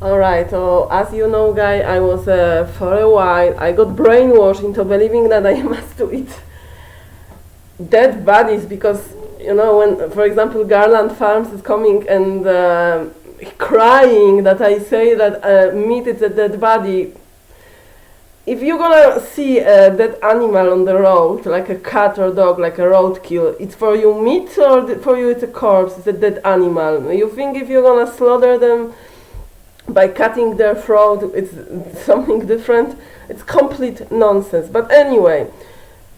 Alright, so as you know, guy, I was for a while, I got brainwashed into believing that I must to eat dead bodies because, when, for example, Garland Farms is coming and crying that I say that meat is a dead body. If you're gonna see a dead animal on the road, like a cat or dog, like a roadkill, it's for you meat or for you it's a corpse, it's a dead animal. You think if you're gonna slaughter them by cutting their throat, it's something different? It's complete nonsense. But anyway,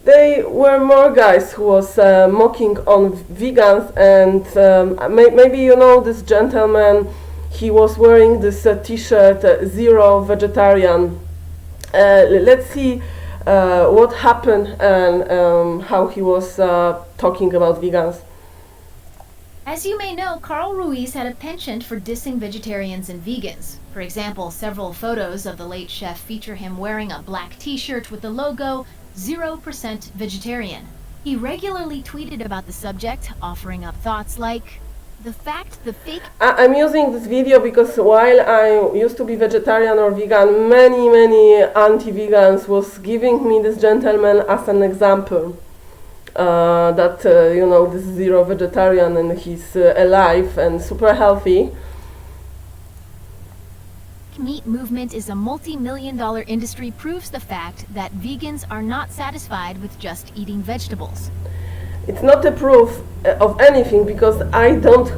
there were more guys who was mocking on vegans, and maybe you know this gentleman. He was wearing this t-shirt, Zero Vegetarian. Let's see what happened and how he was talking about vegans. As you may know, Carl Ruiz had a penchant for dissing vegetarians and vegans. For example, several photos of the late chef feature him wearing a black t-shirt with the logo 0% vegetarian. He regularly tweeted about the subject, offering up thoughts like, I'm using this video because while I used to be vegetarian or vegan, many anti-vegans was giving me this gentleman as an example. That this Zero Vegetarian and he's alive and super healthy. Meat movement is a multi-million-dollar industry proves the fact that vegans are not satisfied with just eating vegetables. It's not a proof of anything because I don't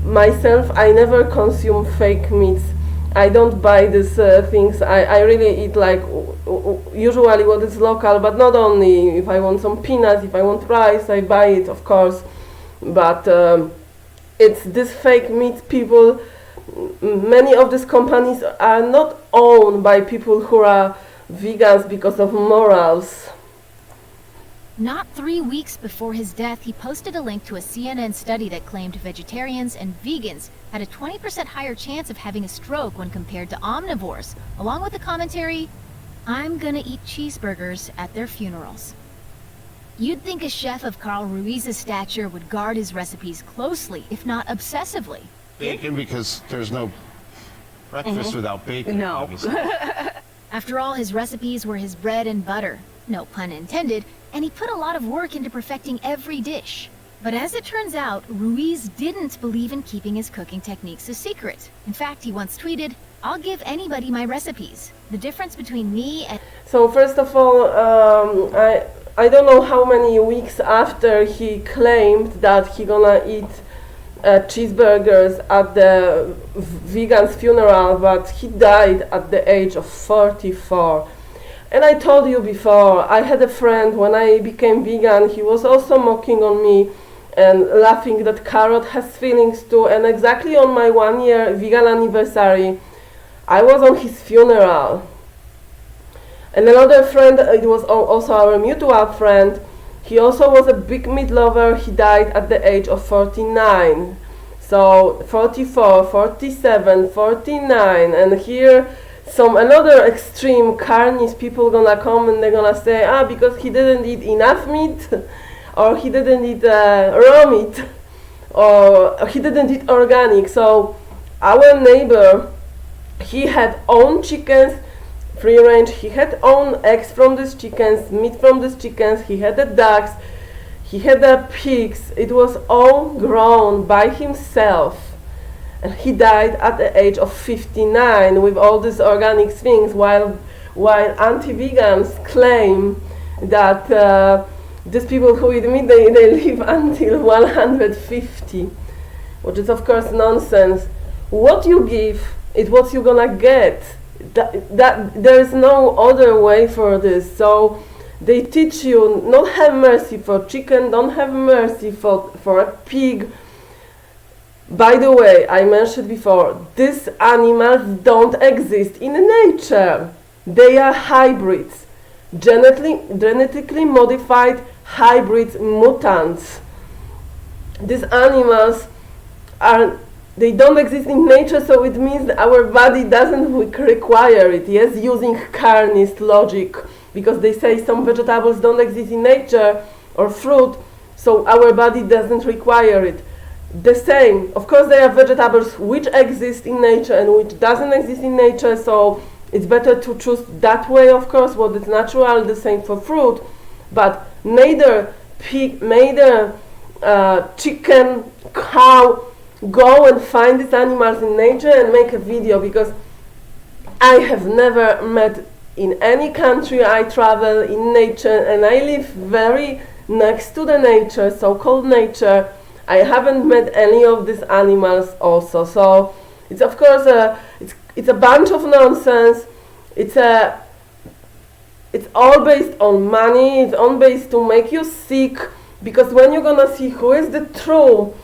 myself, I never consume fake meats. I don't buy these things. I really eat like usually what is local, but not only. If I want some peanuts, if I want rice, I buy it, of course. But it's this fake meat people. Many of these companies are not owned by people who are vegans because of morals. Not 3 weeks before his death, he posted a link to a CNN study that claimed vegetarians and vegans had a 20% higher chance of having a stroke when compared to omnivores, along with the commentary, "I'm gonna eat cheeseburgers at their funerals." You'd think a chef of Carl Ruiz's stature would guard his recipes closely, if not obsessively. Bacon, because there's no breakfast without bacon. No. After all, his recipes were his bread and butter, no pun intended, and he put a lot of work into perfecting every dish. But as it turns out, Ruiz didn't believe in keeping his cooking techniques a secret. In fact, he once tweeted, "I'll give anybody my recipes. The difference between me and..." So first of all, I don't know how many weeks after he claimed that he gonna eat cheeseburgers at the vegan's funeral, but he died at the age of 44. And I told you before, I had a friend when I became vegan, he was also mocking on me and laughing that carrot has feelings too. And exactly on my 1 year vegan anniversary, I was on his funeral. And another friend, it was also our mutual friend, he also was a big meat lover, he died at the age of 49. So 44, 47, 49, and here another extreme carnivore people gonna come and they're gonna say, because he didn't eat enough meat, or he didn't eat raw meat, or he didn't eat organic. So our neighbor, he had own chickens, free range, he had own eggs from these chickens, meat from these chickens, he had the ducks, he had the pigs, it was all grown by himself. And he died at the age of 59 with all these organic things, while anti-vegans claim that these people who eat meat, they live until 150, which is of course nonsense. What you give is what you're gonna get. That there is no other way for this. So they teach you not have mercy for chicken, don't have mercy for a pig. By the way, I mentioned before, these animals don't exist in nature. They are hybrids, genetically modified hybrids, mutants. These animals they don't exist in nature, so it means that our body doesn't require it. Yes, using carnist logic, because they say some vegetables don't exist in nature or fruit, so our body doesn't require it. the same. Of course, there are vegetables which exist in nature and which doesn't exist in nature, so it's better to choose that way, of course, what is natural. The same for fruit, but neither pig, neither chicken, cow, go and find these animals in nature and make a video, because I have never met in any country I travel in nature, and I live very next to the nature, so-called nature. I haven't met any of these animals also, so it's of course it's a bunch of nonsense. It's all based on money. It's all based to make you sick, because when you're gonna see who is the true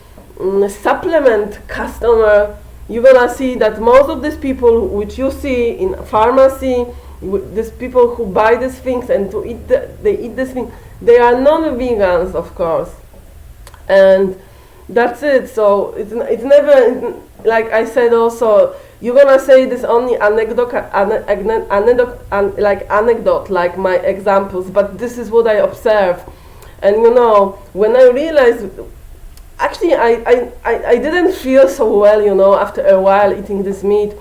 supplement customer, you're gonna see that most of these people which you see in pharmacy, these people who buy these things and to eat they eat this thing, they are non-vegans, of course, and that's it. So it's never, like I said also, you're gonna say this only anecdote, like my examples, but this is what I observe. And you know, when I realized, actually I didn't feel so well, you know, after a while eating this meat,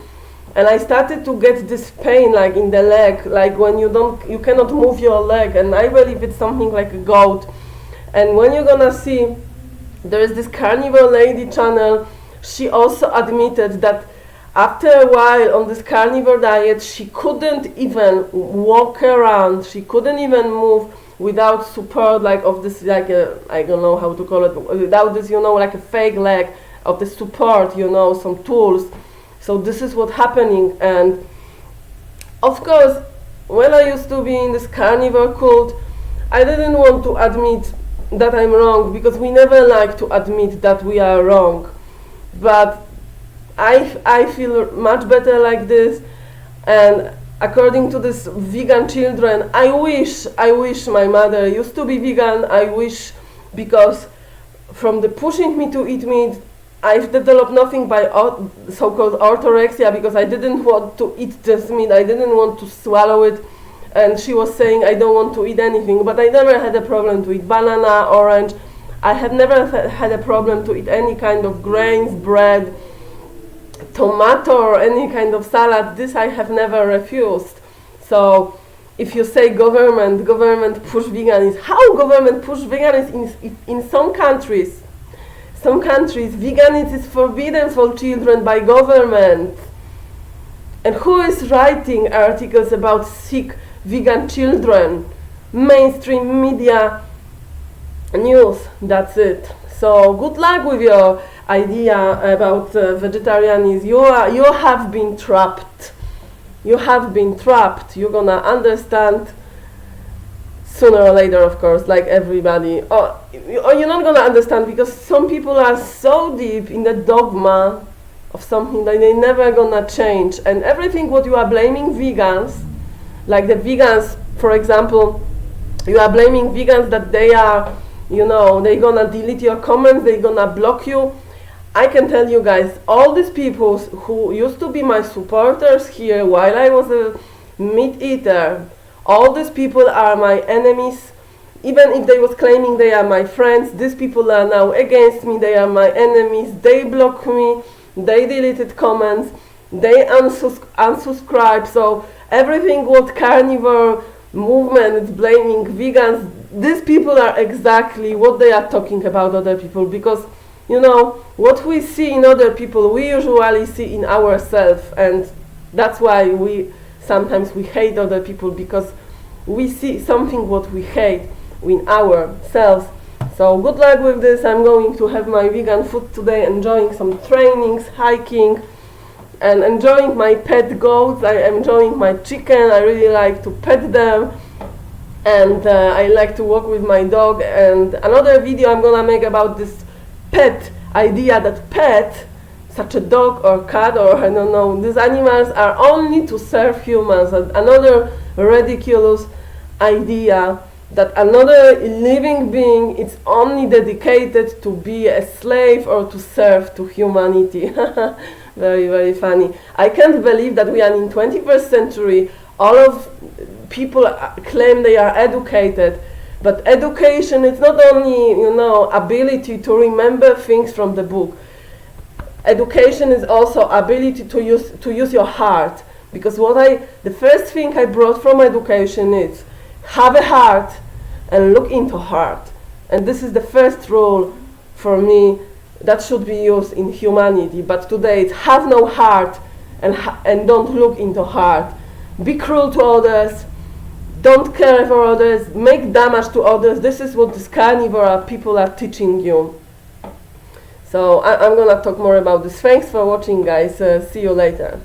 and I started to get this pain like in the leg, like when you cannot move your leg, and I believe it's something like a gout. And when you're gonna see, there is this carnivore lady channel, she also admitted that after a while on this carnivore diet, she couldn't even walk around, she couldn't even move without support, like of this, like a, I don't know how to call it, without this, you know, like a fake leg of the support, you know, some tools. So this is what's happening. And of course, when I used to be in this carnivore cult, I didn't want to admit that I'm wrong, because we never like to admit that we are wrong. But I feel much better like this, and according to this vegan children, I wish my mother used to be vegan. I wish, because from the pushing me to eat meat, I've developed nothing by so-called orthorexia, because I didn't want to eat this meat, I didn't want to swallow it, and she was saying I don't want to eat anything, but I never had a problem to eat banana, orange. I have never had a problem to eat any kind of grains, bread, tomato, or any kind of salad. This I have never refused. So if you say government push veganism, how government push veganism in some countries? Some countries, veganism is forbidden for children by government. And who is writing articles about sick vegan children? Mainstream media, news, that's it. So good luck with your idea about vegetarianism. You have been trapped. You have been trapped. You're gonna understand sooner or later, of course, like everybody. Or you're not gonna understand, because some people are so deep in the dogma of something that they're never gonna change. And everything what you are blaming vegans, like the vegans, for example, you are blaming vegans that they are, you know, they're gonna delete your comments, they're gonna block you. I can tell you guys, all these people who used to be my supporters here while I was a meat eater, all these people are my enemies. Even if they was claiming they are my friends, these people are now against me, they are my enemies, they block me, they deleted comments, they unsubscribe. So everything what carnivore movement is blaming vegans, these people are exactly what they are talking about other people, because you know, what we see in other people, we usually see in ourselves, and that's why sometimes we hate other people, because we see something what we hate in ourselves. So good luck with this. I'm going to have my vegan food today, enjoying some trainings, hiking, and enjoying my pet goats. I am enjoying my chicken. I really like to pet them, and I like to walk with my dog. And another video I'm gonna make about this pet idea, that pet, such a dog or cat or I don't know, these animals are only to serve humans. And another ridiculous idea that another living being is only dedicated to be a slave or to serve to humanity. Very, very funny. I can't believe that we are in 21st century. All of people claim they are educated, But education is not only, ability to remember things from the book. Education is also ability to use your heart. Because the first thing I brought from education is have a heart and look into heart. And this is the first rule for me that should be used in humanity. But today it's have no heart and don't look into heart. Be cruel to others. Don't care for others. Make damage to others. This is what these carnivore people are teaching you. So I'm going to talk more about this. Thanks for watching, guys. See you later.